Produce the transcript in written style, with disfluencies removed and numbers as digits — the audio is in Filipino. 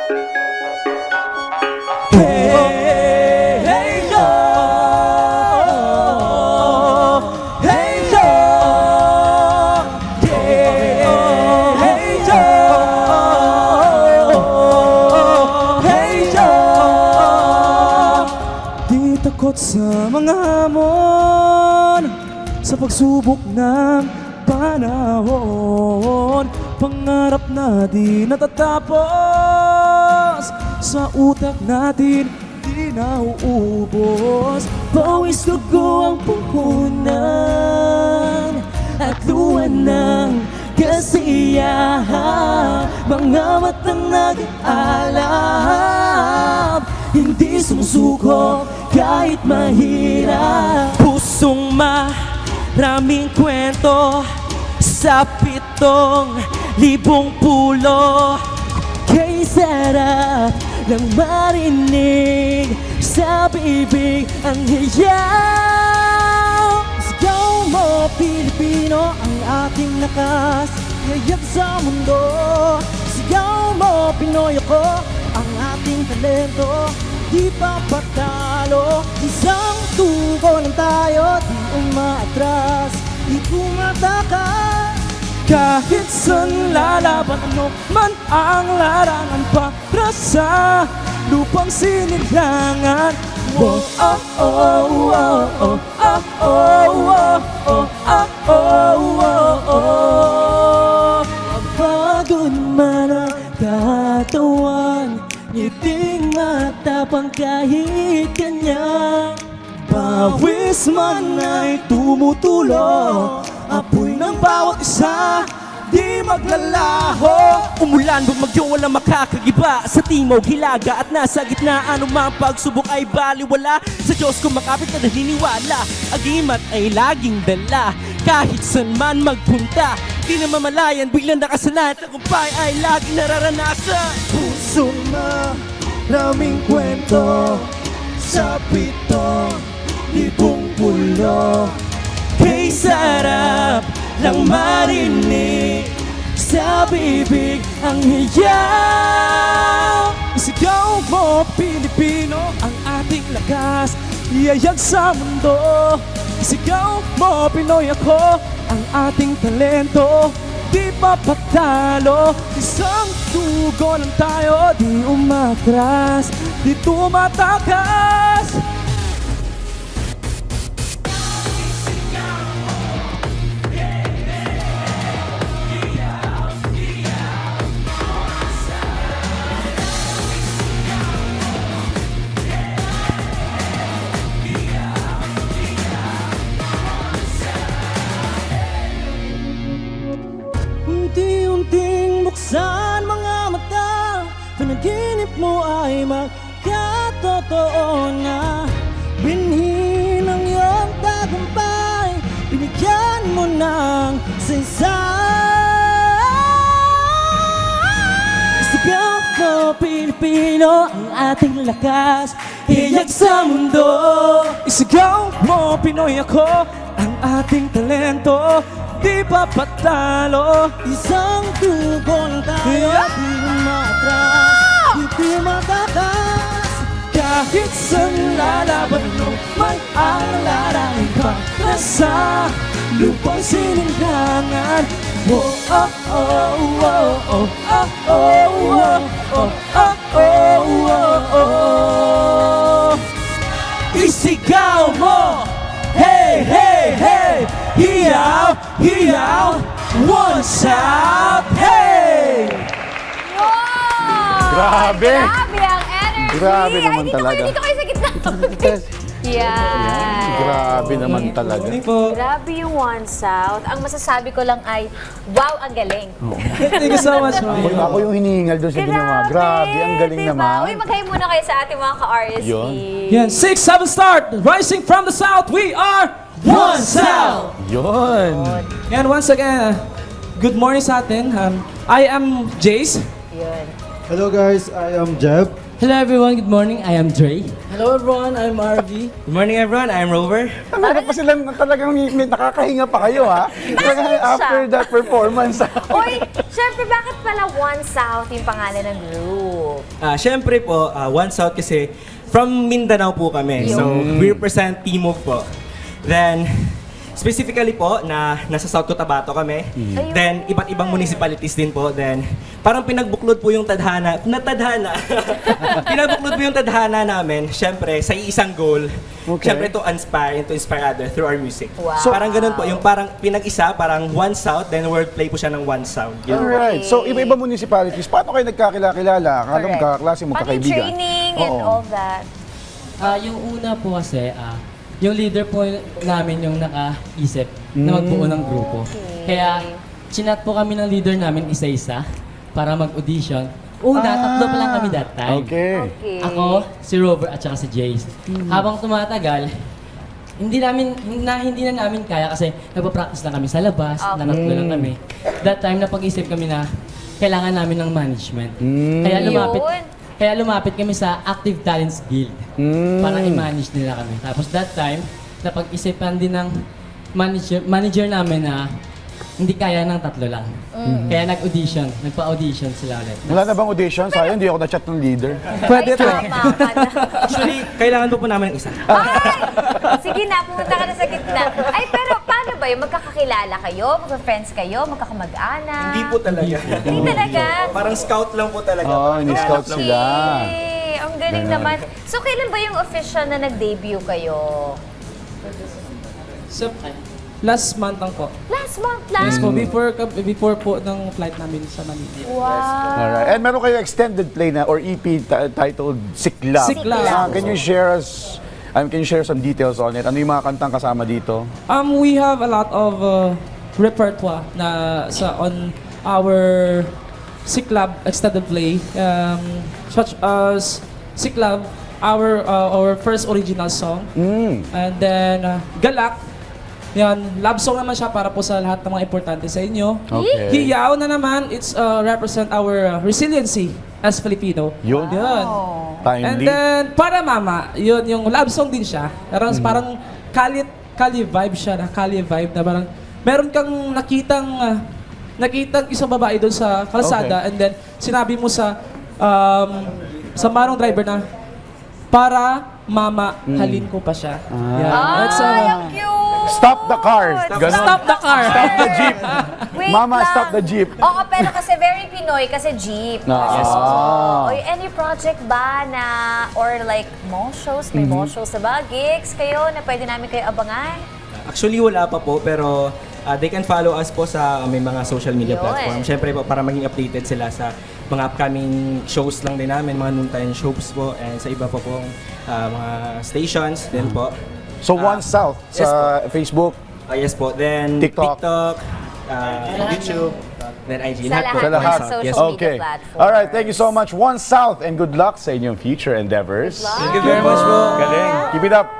Hey, hey, yo. Hey, yo. Yeah, hey, yo. Hey, yo. Di takot sa mga hamon, sa pagsubok ng panahon. Pangarap na di natatapos, sa utak natin di nauubos. Pawis dugo ang puhunan at luha ng kasiyahan. Mga matang nag-aalam, hindi sumusuko kahit mahirap. Pusong maraming kwento sa 7,000 pulo. Kay sarap lang marinig sa bibig ang hiyaw. Sigaw mo Pilipino, ang ating lakas, yayak sa mundo. Sigaw mo Pinoy ako, ang ating talento, di pa patalo. Isang tubo lang tayo, di umaatras, di tumatakas. Kahit saan lalaban, ano man ang larangan, para sa lupang sinilangan. Oh, oh, oh, oh, oh, oh, oh, oh, oh, oh, oh. Pagod man ang katawan, ngiting matapang kahit ganyan. Pawis man ay tumutulo, apoy ng bawat isa di maglalaho. Umulan, bumagyo, walang makakagiba. Sa timog, hilaga at nasa gitna, anumang pagsubok ay baliwala. Sa Diyos ko makapit na naniniwala, agimat ay laging dala. Kahit saan man magpunta, di na mamalayan, biglang nakasalan. Tagumpay ay laging nararanasan. Puso maraming kwento sa 7,000 pulo. Kay sarap lang marinig sa bibig ang hiyaw. Isigaw mo Pilipino, ang ating lakas, iyayag sa mundo. Isigaw mo Pinoy ako, ang ating talento, di pa patalo. Isang tugo lang tayo, di umatras, di tumatakas. Unti-unting buksan mga mata, panaginip mo ay magkatotoo na. Binhi ng iyong tagumpay, binigyan mo ng saysay. Isigaw mo Pilipino, ang ating lakas, iyag sa mundo. Isigaw mo Pinoy ako, ang ating talento, di pa patalo. Isang dugo lang tayo, di umatras, di tumatakas. Kahit saan lalaban mo, may alalarin pa na sa lupang sinilangan. Oh, oh, oh, oh, oh, oh, oh, oh, oh, oh, oh. Isigaw mo, hey, hey, hey, hiyaw, hiyaw, one shout, hey! Wow! Grabe! Grabe ang energy! Grabe naman Ay, dito talaga. Kayo, dito kayo sa gitna. Yan. Grabe naman talaga. Grabe yung One South. Ang masasabi ko lang ay, wow, ang galing. Thank you so much, ma'am. Ako yung hinihingal doon sa ginawa. Grabe, ang galing diba? naman. Uy, magkayo muna kayo sa ating mga ka-RSP. Yun. Yan, 6, 7 start. Rising from the South, we are One South. Yun. And once again, good morning sa atin. I am Jace. Yun. Hello guys, I am Jeb. Hello everyone, good morning. I am Dre. Hello everyone, I'm RV. Good morning everyone, I'm Rover. Meron pa silang talagang may nakakahinga pa kayo, ha? Talagang after that performance. Uy, syempre, bakit pala One South yung pangalan ng group? Siyempre po, One South kasi from Mindanao po kami. So, we represent Timog po. Then, specifically po, na nasa South Cotabato kami. Then, iba't ibang municipalities din po. Then, parang pinagbuklod po yung tadhana. Pinagbuklod po yung tadhana namin, syempre, sa isang goal. Okay. Syempre, to inspire others through our music. Wow. So, parang ganun po, yung parang pinag-isa, parang One South, then wordplay po siya ng One Sound. Yun. Alright. So, iba-iba municipalities. Paano kayo nagkakilala? Akala mo Correct. kaklase, Paano yung magkakaibigan. training and Oo. all that? Yung una po kasi, yung leader po namin yung nakaisip na magbuo ng grupo. Kaya, chinat po kami ng leader namin isa-isa para mag-audition. Tatlo pa lang kami that time. Okay. Okay. Ako, si Robert at saka si Jace. Habang tumatagal, hindi na namin kaya kasi nagpa-practice lang kami sa labas, Okay. nanatlo lang kami. That time napag-isip kami na kailangan namin ng management. Kaya lumapit kami sa Active Talents Guild para i-manage nila kami. Tapos that time, napag-isipan din ng manager namin na hindi kaya ng tatlo lang. Kaya nagpa-audition sila ulit. Wala na bang audition? Sayang, hindi ako na-chat ng leader. Pwede to. Tama ka na. Actually, kailangan po namin ng isa. Ay! Sige na, pumunta ka na sa gitna. Ay, pero paano ba yun? Magkakakilala kayo? Magka-friends kayo? Magkakamag-anak? Hindi po talaga. Hindi talaga? Parang scout lang po talaga. Oo, ini-scout Hanap lang sila. Okay. Ang galing naman. So, kailan ba yung official na nag-debut kayo? So, last month lang po. Last month lang? Yes po, before po ng flight namin sa Manila. Wow. Alright. And meron kayo extended play na or EP titled Siklab. Siklab. Can you share some details on it? Ano yung mga kantang kasama dito? We have a lot of repertoire na on our Siklab extended play, such as Siklab, our first original song, and then Galak. Yan, love song naman siya para po sa lahat ng mga importante sa inyo. Okay. Hiyaw na naman, it's represent our resiliency as Filipino. Yun. Yun. And Timely. then, Para Mama, yun, yung love song din siya. Parang Kali vibe siya, Kali vibe na parang meron kang nakitang isang babae doon sa kalsada and then sinabi mo sa manong driver na, para Mama, halin ko pa siya. Yeah. That's, Ay, ang cute! Stop the car. Ganon. Stop the car! Stop the jeep. Wait Mama, lang. stop the jeep. Oo, pero kasi very Pinoy kasi jeep. Yes. Oy, any project ba na, or like mall shows, may mall shows na ba? Gigs kayo na pwede namin kayo abangan? Actually, wala pa po, pero they can follow us po sa may mga social media Yun. platform. Siyempre po, para maging updated sila sa mga upcoming shows lang din namin, mga noontime shows po, and sa iba pa pong mga stations din po. So, One South yes sa Facebook. Yes po. Then, TikTok. YouTube, then IG. Sa po. lahat Sa lahat. ng social Yes. media Okay. platforms. Alright, thank you so much. One South and good luck sa inyong future endeavors. Thank you very much po. Galing. Keep it up.